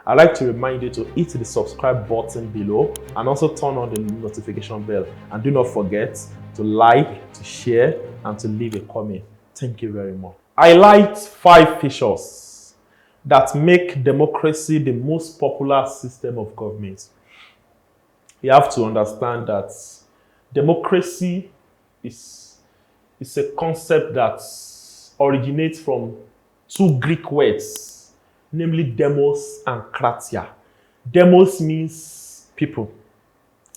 I'd like to remind you to hit the subscribe button below and also turn on the notification bell. And do not forget to like, to share, and to leave a comment. Thank you very much. I highlight 5 features that make democracy the most popular system of government. You have to understand that democracy is a concept that originates from 2 Greek words, namely demos and kratia. Demos means people,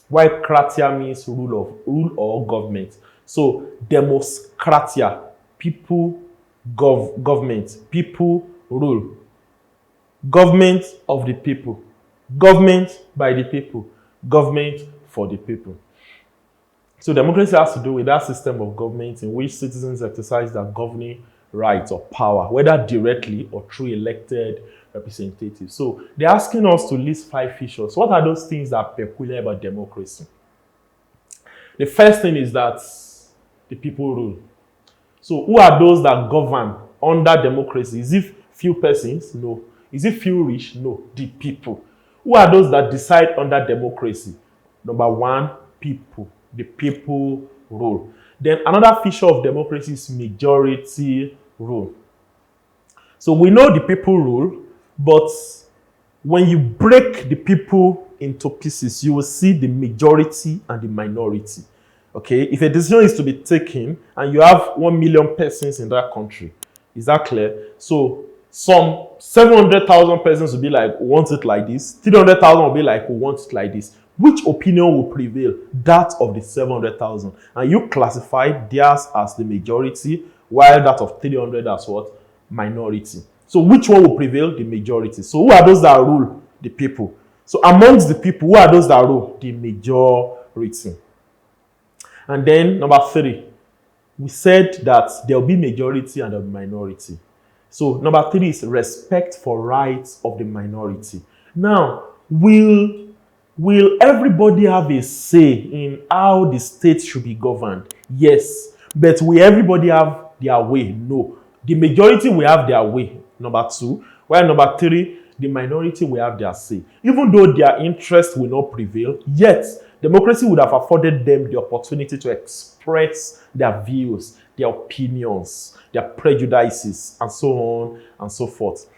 while kratia means rule or government. So demos, kratia, people, government, people rule. Government of the people, government by the people, government for the people. So democracy has to do with that system of government in which citizens exercise their governing rights or power, whether directly or through elected representatives. So they're asking us to list 5 features. What are those things that are peculiar about democracy? The first thing is that the people rule. So who are those that govern under democracy? Is it few persons? No. Is it few rich? No. The people. Who are those that decide under democracy? Number 1, people. The people rule. Then another feature of democracy is majority rule. So we know the people rule, but when you break the people into pieces, you will see the majority and the minority. Okay, if a decision is to be taken and you have 1 million persons in that country, is that clear? So some 700,000 persons will be like, we want it like this. 300,000 will be like, we want it like this. Which opinion will prevail? That of the 700,000. And you classify theirs as the majority, while that of 300 as what? Minority. So which one will prevail? The majority. So who are those that rule? The people. So amongst the people, who are those that rule? The majority. And then number 3, we said that there will be majority and a minority. So number 3 is respect for rights of the minority. Now, will everybody have a say in how the state should be governed? Yes. But will everybody have their way? No. The majority will have their way, number 2. While number 3, the minority will have their say. Even though their interest will not prevail, yet democracy would have afforded them the opportunity to express their views, their opinions, their prejudices, and so on and so forth.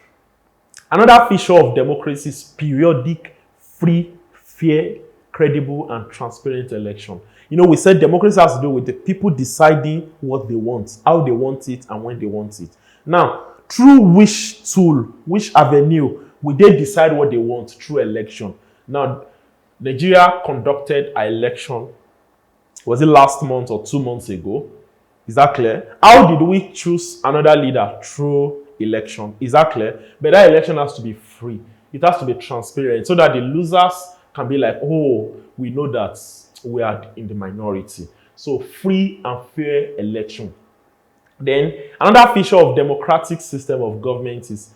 Another feature of democracy is periodic, free, fair, credible, and transparent election. You know, we said democracy has to do with the people deciding what they want, how they want it, and when they want it. Now, through which tool, which avenue will they decide what they want? Through election. Now, Nigeria conducted an election, was it last month or 2 months ago? Is that clear? How did we choose another leader? Through election. Is that clear? But that election has to be free. It has to be transparent so that the losers can be like, oh, we know that we are in the minority. So free and fair election. Then another feature of democratic system of government is,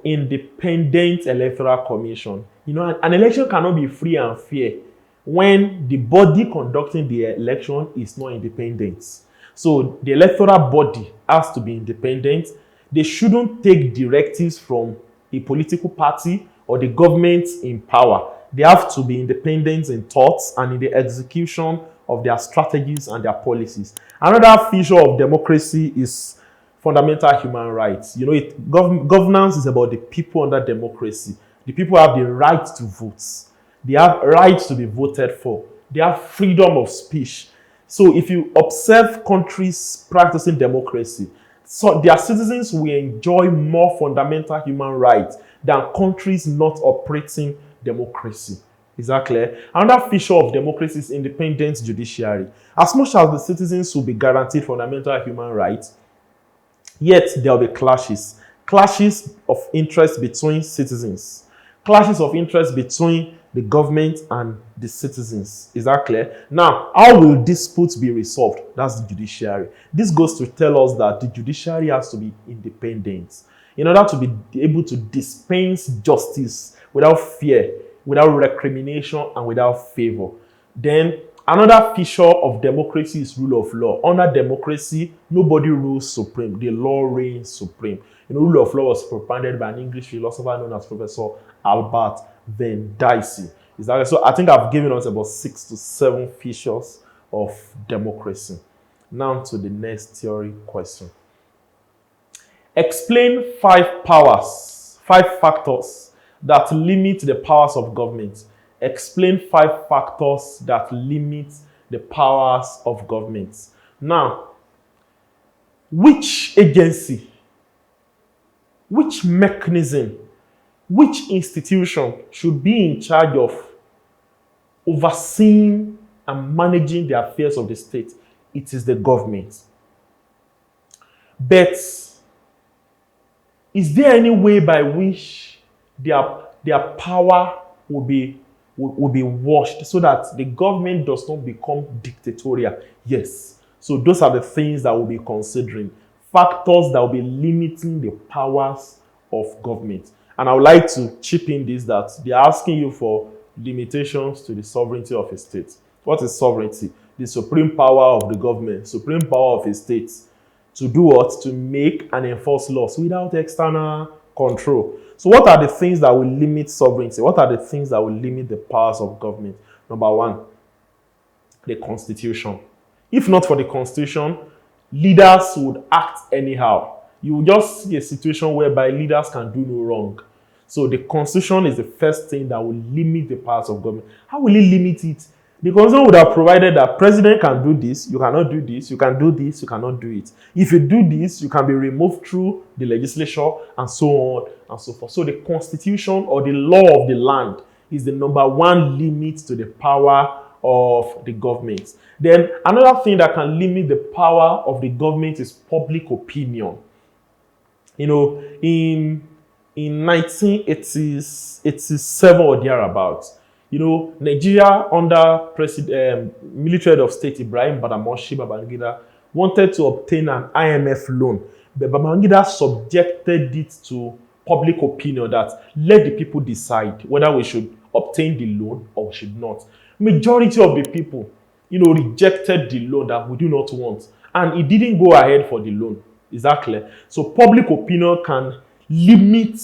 independent electoral commission. An election cannot be free and fair when the body conducting the election is not independent. So the electoral body has to be independent. They shouldn't take directives from a political party or the government in power. They have to be independent in thoughts and in the execution of their strategies and their policies. Another feature of democracy is fundamental human rights. Governance is about the people under democracy. The people have the right to vote. They have rights to be voted for. They have freedom of speech. So if you observe countries practicing democracy, so their citizens will enjoy more fundamental human rights than countries not operating democracy. Is that clear? Another feature of democracy is independent judiciary. As much as the citizens will be guaranteed fundamental human rights, yet there will be clashes. Clashes of interest between citizens. Clashes of interest between the government and the citizens. Is that clear? Now, how will disputes be resolved? That's the judiciary. This goes to tell us that the judiciary has to be independent in order to be able to dispense justice without fear, without recrimination, and without favor. Then Another feature of democracy is rule of law. Under democracy, nobody rules supreme. The law reigns supreme. Rule of law was propounded by an English philosopher known as Professor Albert Van Dicey. So I think I've given us about 6 to 7 features of democracy. Now to the next theory question. Explain 5 factors that limit the powers of government. Explain 5 factors that limit the powers of government. Now, which agency, which mechanism, which institution should be in charge of overseeing and managing the affairs of the state? It is the government. But is there any way by which their power will be washed so that the government does not become dictatorial? Yes. So those are the things that we'll be considering. Factors that will be limiting the powers of government. And I would like to chip in this, that they are asking you for limitations to the sovereignty of a state. What is sovereignty? The supreme power of the government, supreme power of a state. To do what? To make and enforce laws without external control. So what are the things that will limit sovereignty? What are the things that will limit the powers of government? Number 1, the Constitution. If not for the Constitution, leaders would act anyhow. You will just see a situation whereby leaders can do no wrong. So the Constitution is the first thing that will limit the powers of government. How will it limit it? The Constitution would have provided that president can do this, you cannot do this, you can do this, you cannot do it. If you do this, you can be removed through the legislature and so on and so forth. So the Constitution or the law of the land is the number 1 limit to the power of the government. Then another thing that can limit the power of the government is public opinion. In 1987 or thereabouts, Nigeria under military head of state Ibrahim Badamasi Babangida wanted to obtain an IMF loan, but Babangida subjected it to public opinion that let the people decide whether we should obtain the loan or we should not. Majority of the people, rejected the loan that we do not want, and it didn't go ahead for the loan. Is that clear? So public opinion can limit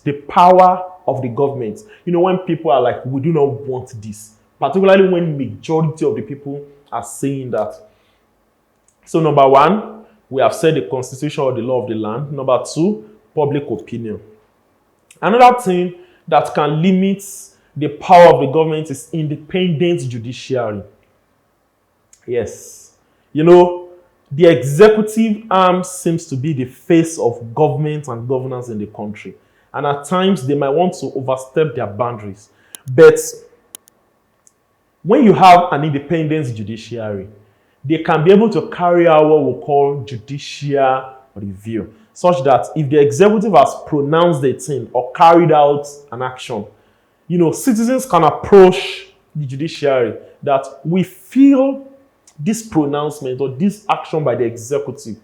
the power of the government. When people are like, we do not want this, particularly when majority of the people are saying that. So number 1, we have said the Constitution or the law of the land. Number 2, public opinion. Another thing that can limit the power of the government is independent judiciary. Yes. The executive arm seems to be the face of government and governance in the country. And at times, they might want to overstep their boundaries. But when you have an independent judiciary, they can be able to carry out what we call judicial review, such that if the executive has pronounced a thing or carried out an action, citizens can approach the judiciary that we feel this pronouncement or this action by the executive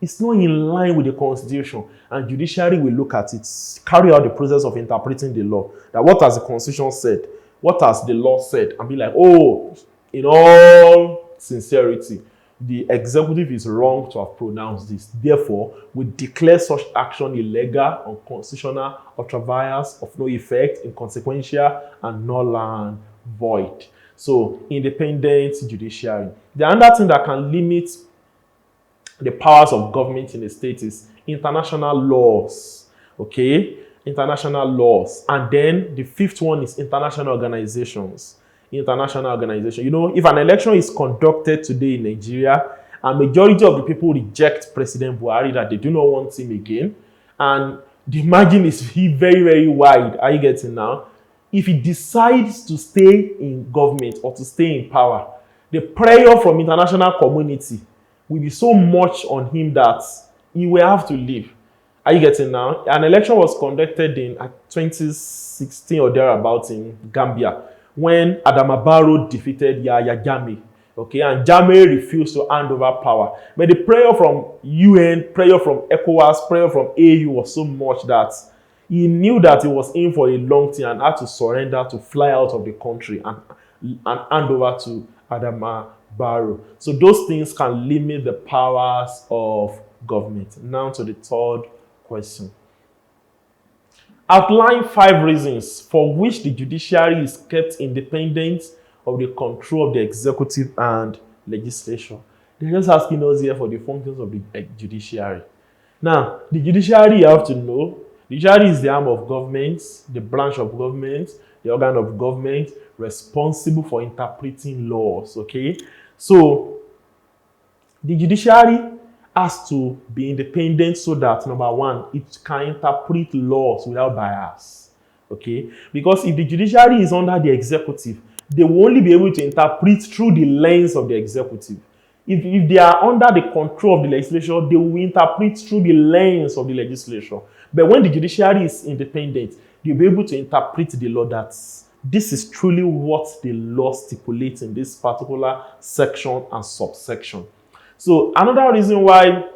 is not in line with the Constitution, and judiciary will look at it, carry out the process of interpreting the law. That what has the Constitution said? What has the law said? And be like, oh, in all sincerity, the executive is wrong to have pronounced this. Therefore, we declare such action illegal, unconstitutional, ultra-vires, of no effect, inconsequential, and null and void. So, independent judiciary. The other thing that can limit the powers of government in the state is international laws. Okay? International laws. And then the 5th one is international organizations. International organization. If an election is conducted today in Nigeria and majority of the people reject President Buhari, that they do not want him again, and the margin is very, very wide. Are you getting now? If he decides to stay in government or to stay in power, the pressure from international community will be so much on him that he will have to leave. Are you getting now? An election was conducted in 2016 or thereabouts in Gambia when Adama Barrow defeated Yahya Jammeh. Okay, and Jammeh refused to hand over power. But the prayer from UN, prayer from ECOWAS, prayer from AU was so much that he knew that he was in for a long time and had to surrender to fly out of the country and hand over to Adama Barrow. So those things can limit the powers of government. Now to the third question. Outline 5 reasons for which the judiciary is kept independent of the control of the executive and legislature. They're just asking us here for the functions of the judiciary. Now, the judiciary, you have to know, the judiciary is the arm of government, the branch of government, the organ of government responsible for interpreting laws, okay? So, the judiciary has to be independent so that, number one, it can interpret laws without bias, okay? Because if the judiciary is under the executive, they will only be able to interpret through the lens of the executive. If they are under the control of the legislature, they will interpret through the lens of the legislature. But when the judiciary is independent, they'll be able to interpret the law that this is truly what the law stipulates in this particular section and subsection. So another reason why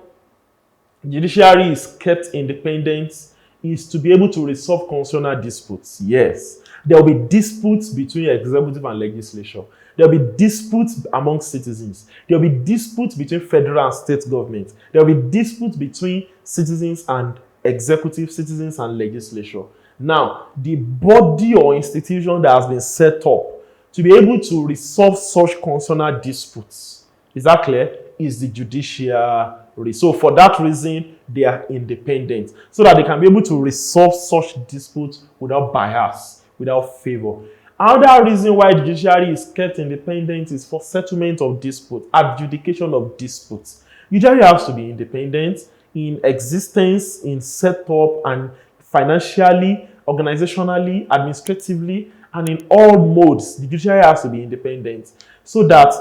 judiciary is kept independent is to be able to resolve constitutional disputes. Yes, there will be disputes between executive and legislature. There will be disputes among citizens. There will be disputes between federal and state government. There will be disputes between citizens and executive, citizens and legislature. Now, the body or institution that has been set up to be able to resolve such constitutional disputes, is that clear? Is the judiciary. So for that reason, they are independent, so that they can be able to resolve such disputes without bias, without favor. Another reason why the judiciary is kept independent is for settlement of disputes, adjudication of disputes. Judiciary has to be independent in existence, in setup, and financially, organizationally, administratively, and in all modes. The judiciary has to be independent so that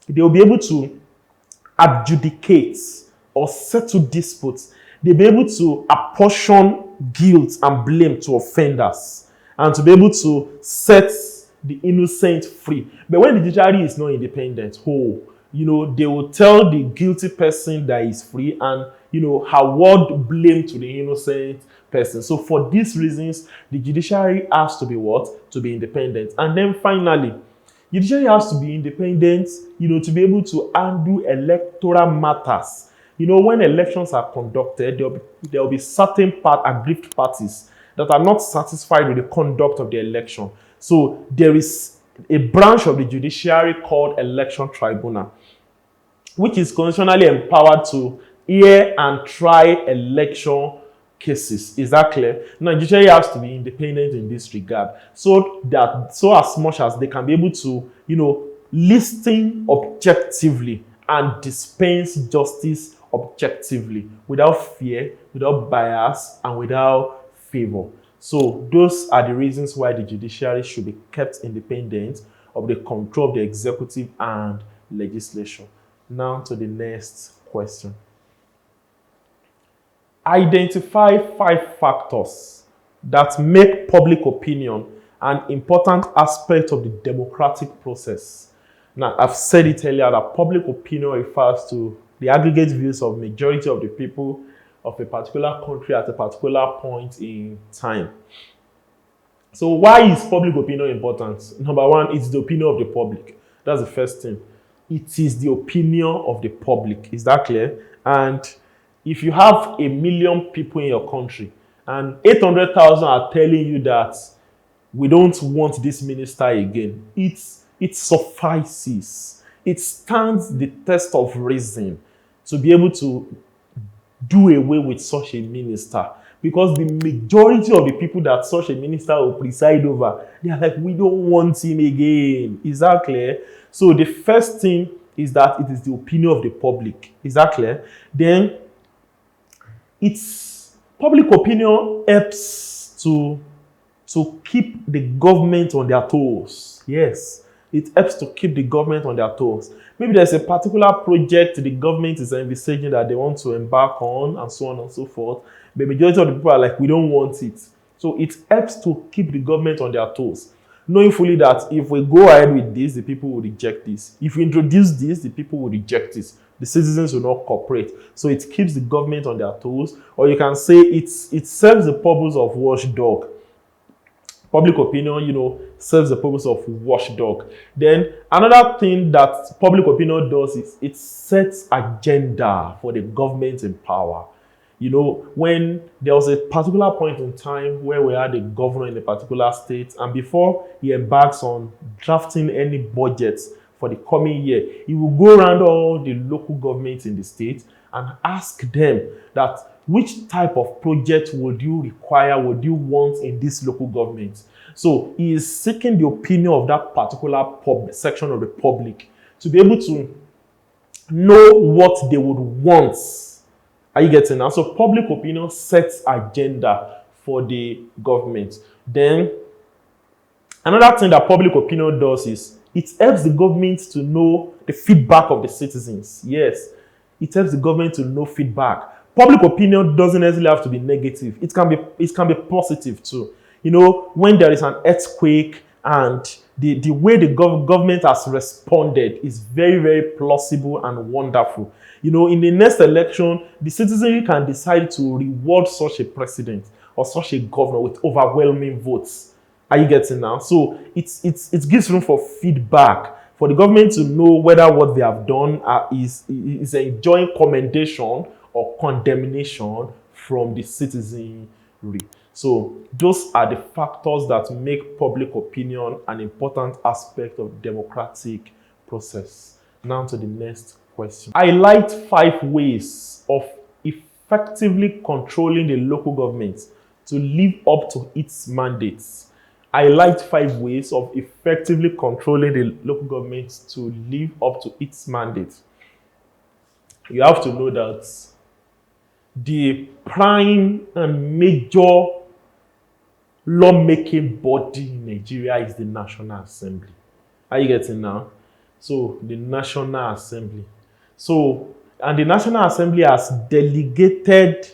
they will be able to adjudicate or settle disputes. They'll be able to apportion guilt and blame to offenders, and to be able to set the innocent free. But when the judiciary is not independent, they will tell the guilty person that is free and, award blame to the innocent person. So for these reasons, the judiciary has to be what? To be independent. And then finally, the judiciary has to be independent, to be able to handle electoral matters. When elections are conducted, there will be certain aggrieved parties that are not satisfied with the conduct of the election. So there is a branch of the judiciary called election tribunal, which is constitutionally empowered to hear and try election cases. Is that clear? Now, the judiciary has to be independent in this regard, so as much as they can be able to, listen objectively and dispense justice objectively, without fear, without bias, and without favor. So those are the reasons why the judiciary should be kept independent of the control of the executive and legislature. Now to the next question. Identify 5 factors that make public opinion an important aspect of the democratic process. Now, I've said it earlier that public opinion refers to the aggregate views of majority of the people of a particular country at a particular point in time. So why is public opinion important? Number one, it's the opinion of the public. That's the first thing. It is the opinion of the public. Is that clear? And if you have 1 million people in your country and 800,000 are telling you that we don't want this minister again, it suffices. It stands the test of reason to be able to do away with such a minister, because the majority of the people that such a minister will preside over, they are like, we don't want him again. Is that clear? So the first thing is that it is the opinion of the public. Is that clear? Then it's public opinion helps to keep the government on their toes. Yes, it helps to keep the government on their toes. Maybe there's a particular project the government is envisaging that they want to embark on, and so on and so forth. The majority of the people are like, we don't want it. So it helps to keep the government on their toes, knowing fully that if we go ahead with this, the people will reject this. If we introduce this, the people will reject this. The citizens will not cooperate. So it keeps the government on their toes. Or you can say it serves the purpose of watchdog. Public opinion, serves the purpose of watchdog. Then another thing that public opinion does is it sets agenda for the government in power. When there was a particular point in time where we had a governor in a particular state, and before he embarks on drafting any budget for the coming year, he will go around all the local governments in the state and ask them that which type of project would you require, would you want in this local government. So he is seeking the opinion of that particular section of the public to be able to know what they would want. Are you getting now? So public opinion sets agenda for the government. Then another thing that public opinion does is it helps the government to know the feedback of the citizens. Yes, it helps the government to know feedback. Public opinion doesn't necessarily have to be negative. It can be positive too. When there is an earthquake and the way the government has responded is very, very plausible and wonderful. In the next election, the citizenry can decide to reward such a president or such a governor with overwhelming votes. Are you getting now? So it gives room for feedback, for the government to know whether what they have done is enjoying commendation or condemnation from the citizenry. So those are the factors that make public opinion an important aspect of democratic process. Now to the next question. Highlight 5 ways of effectively controlling the local government to live up to its mandates. Highlight 5 ways of effectively controlling the local government to live up to its mandate. You have to know that the prime and major lawmaking body in Nigeria is the National Assembly. Are you getting now? So the National Assembly. And the National Assembly has delegated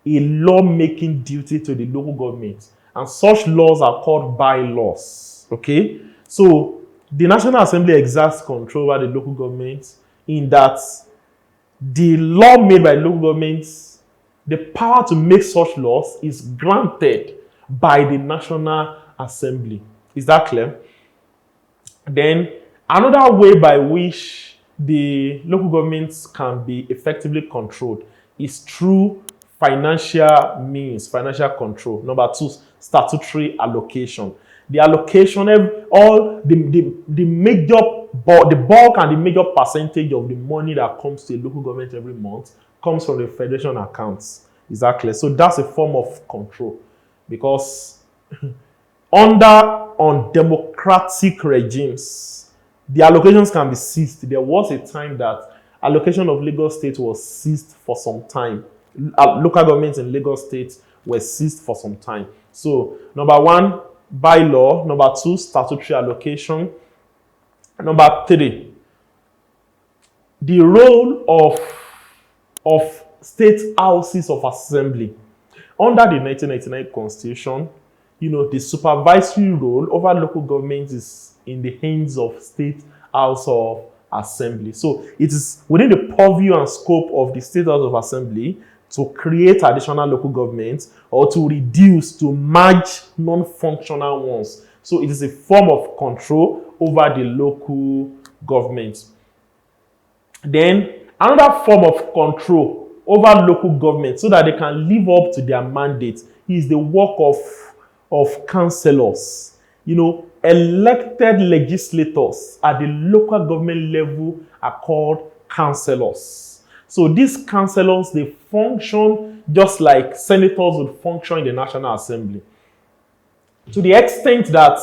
a lawmaking duty to the local government. And such laws are called bylaws. Okay? So the National Assembly exerts control over the local government in that the law made by local governments, the power to make such laws is granted by the National Assembly. Is that clear? Then another way by which the local governments can be effectively controlled is through financial means, financial control. Number 2, statutory allocation. The allocation, all the major, the bulk and the major percentage of the money that comes to a local government every month comes from the federation accounts. Is that clear? So that's a form of control, because under undemocratic regimes, the allocations can be seized. There was a time that allocation of Lagos State was seized for some time. Local governments in Lagos State were seized for some time. So, number 1, bylaw. Number 2, statutory allocation. Number 3, the role of state houses of assembly. Under the 1999 Constitution, the supervisory role over local government is in the hands of state house of assembly. So it is within the purview and scope of the state house of assembly to create additional local governments or to reduce, to merge non-functional ones. So it is a form of control over the local government. Then another form of control over local government so that they can live up to their mandate is the work of councillors. Elected legislators at the local government level are called councillors. So these councillors, they function just like senators would function in the National Assembly. To the extent that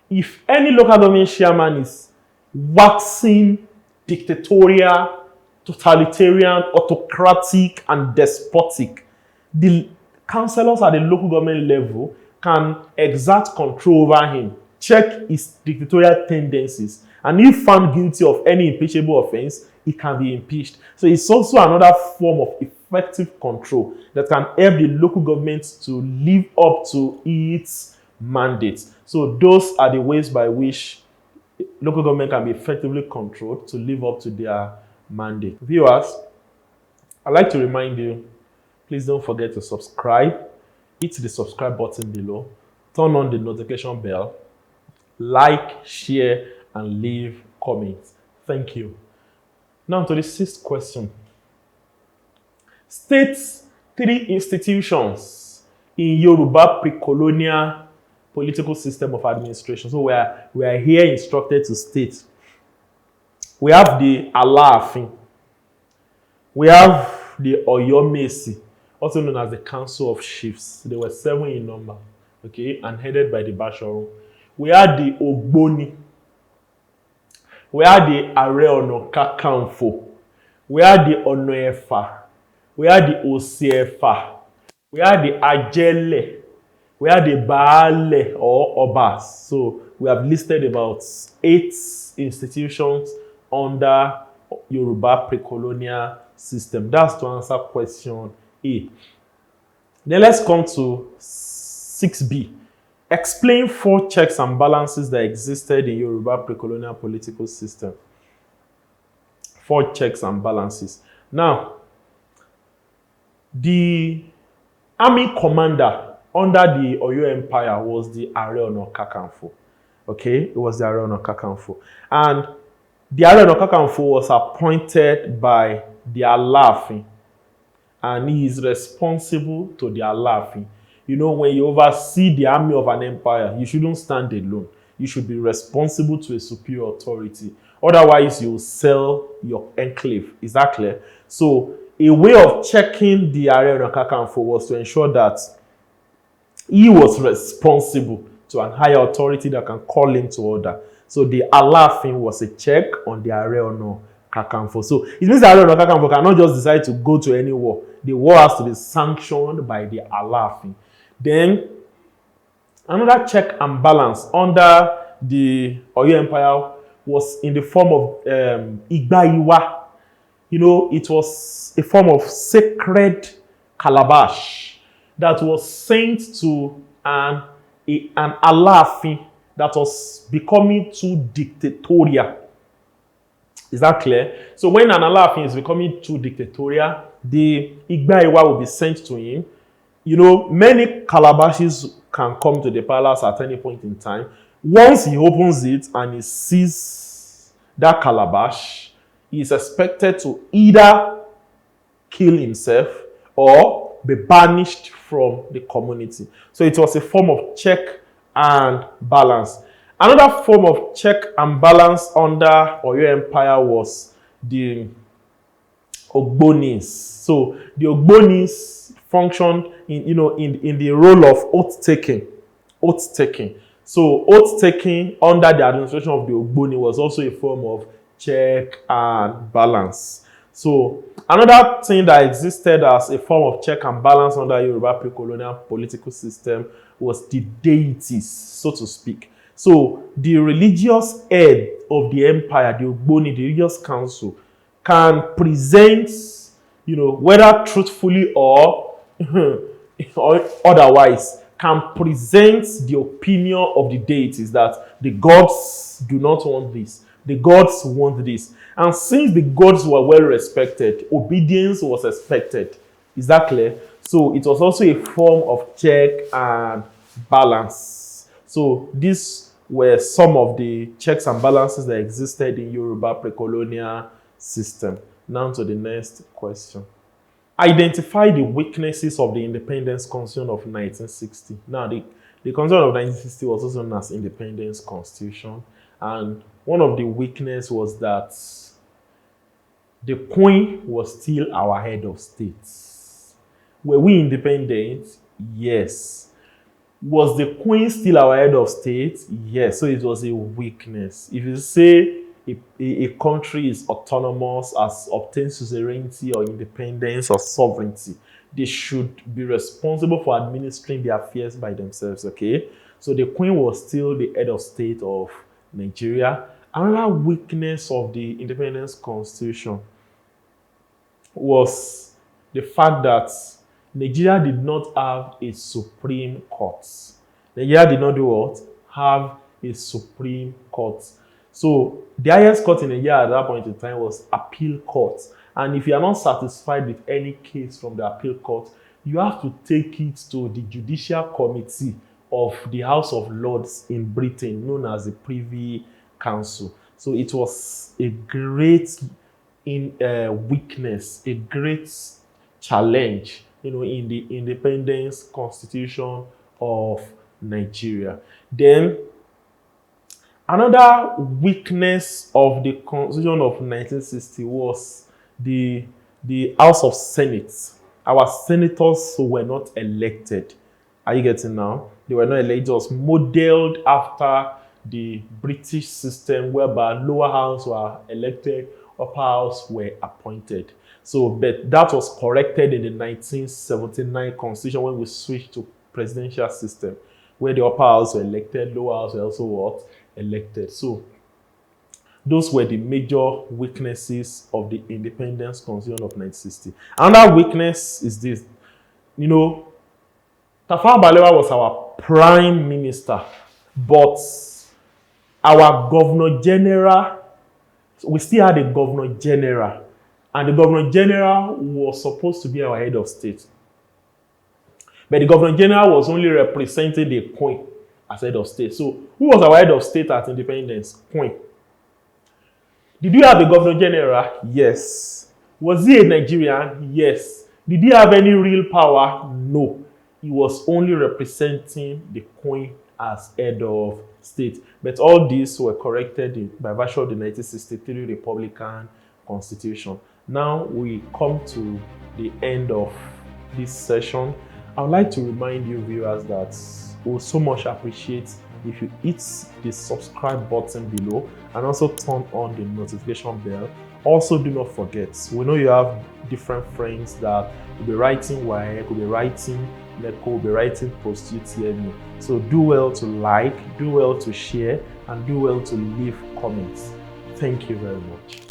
if any local government chairman is waxing dictatorial, totalitarian, autocratic, and despotic, the councillors at the local government level can exert control over him, check his dictatorial tendencies, and if found guilty of any impeachable offense, he can be impeached. So it's also another form of effective control that can help the local government to live up to its mandate. So those are the ways by which local government can be effectively controlled to live up to their mandate. Viewers, I'd like to remind you, please don't forget to subscribe. Hit the subscribe button below. turn on the notification bell, like, share, and leave comments. Thank you. Now to the sixth question. State 3 institutions in Yoruba pre-colonial political system of administration. So we are here instructed to state. We have the Alaafin. We have the Oyomesi, also known as the Council of Chiefs. There were 7 in number, okay, and headed by the Basharu. We had the Ogboni. We had the Ààrẹ Ọ̀nà Kakanfò. We had the Ọ̀nà-Ẹ̀fà. We had the Òsì-Ẹ̀fà. We had the Ajele. We had the Baale or Obas. So we have listed about 8 institutions under Yoruba pre-colonial system. That's to answer question A. Then let's come to 6B. Explain 4 checks and balances that existed in Yoruba pre-colonial political system. 4 checks and balances. Now, the army commander under the Oyo Empire was the Ààrẹ Ọ̀nà Kakanfò. Okay, it was the Ààrẹ Ọ̀nà Kakanfò. And the Ààrẹ Ọ̀nà Kakanfò was appointed by the Alaafin, and he is responsible to the Alaafin. You know, when you oversee the army of an empire, you shouldn't stand alone. You should be responsible to a superior authority. Otherwise, you sell your enclave. Is that clear? So, a way of checking the Ààrẹ Ọ̀nà Kakanfò was to ensure that he was responsible to an higher authority that can call him to order. So the Alaafin was a check on the Ààrẹ Ọ̀nà Kakanfò. So it means the Ààrẹ Ọ̀nà Kakanfò cannot just decide to go to any war. The war has to be sanctioned by the Alaafin. Then another check and balance under the Oyo Empire was in the form of Igba-Iwa. You know, it was a form of sacred calabash that was sent to an Alaafin that was becoming too dictatorial. Is that clear? So when an Alaafin is becoming too dictatorial, the Igba-Iwa will be sent to him. You know, many calabashes can come to the palace at any point in time. Once he opens it and he sees that calabash, he is expected to either kill himself or be banished from the community. So it was a form of check and balance. Another form of check and balance under Oyo Empire was the Ogbonis. So the Ogbonis functioned in the role of oath taking. So oath taking under the administration of the Ogboni was also a form of check and balance. So another thing that existed as a form of check and balance under Yoruba pre-colonial political system was the deities, so to speak. So the religious head of the empire, the Ogboni, the religious council, can present, whether truthfully or otherwise, can present the opinion of the deities that the gods do not want this. The gods want this. And since the gods were well respected, obedience was expected. Is that clear? So it was also a form of check and balance. So these were some of the checks and balances that existed in Yoruba pre-colonial system. Now to the next question. Identify the weaknesses of the Independence Constitution of 1960. Now, the Constitution of 1960 was also known as Independence Constitution. And one of the weaknesses was that the Queen was still our head of state. Were we independent? Yes. Was the Queen still our head of state? Yes. So it was a weakness. If you say a country is autonomous, has obtained suzerainty or independence or sovereignty, they should be responsible for administering their affairs by themselves, okay? So the Queen was still the head of state of Nigeria. Another weakness of the Independence Constitution was the fact that Nigeria did not have a Supreme Court. Nigeria did not do what? Have a Supreme Court. So the highest court in Nigeria at that point in time was appeal court. And if you are not satisfied with any case from the appeal court, you have to take it to the judicial committee of the House of Lords in Britain, known as the Privy Council. So it was a great weakness, a great challenge, in the independence constitution of Nigeria. Then another weakness of the constitution of 1960 was the House of Senate. Our senators were not elected. Are you getting now? They were not elected. It was modeled after the British system, whereby lower house were elected, upper house were appointed. So, but that was corrected in the 1979 constitution when we switched to presidential system, where the upper house were elected, lower house were also what? Elected. So, those were the major weaknesses of the independence constitution of 1960. Another weakness is this. Tafawa Balewa was our prime minister, but our governor general, we still had a governor general, and the governor general was supposed to be our head of state. But the governor general was only representing the Queen as head of state. So who was our head of state at independence? Queen. Did we have a governor general? Yes. Was he a Nigerian? Yes. Did he have any real power? No. He was only representing the Queen as head of state. But all these were corrected by virtue of the 1963 Republican Constitution. Now we come to the end of this session. I would like to remind you viewers that we would so much appreciate if you hit the subscribe button below and also turn on the notification bell. Also, do not forget, we know you have different friends that will be writing WAEC, will be writing NECO, will be writing post-UTME. So do well to like, do well to share, and do well to leave comments. Thank you very much.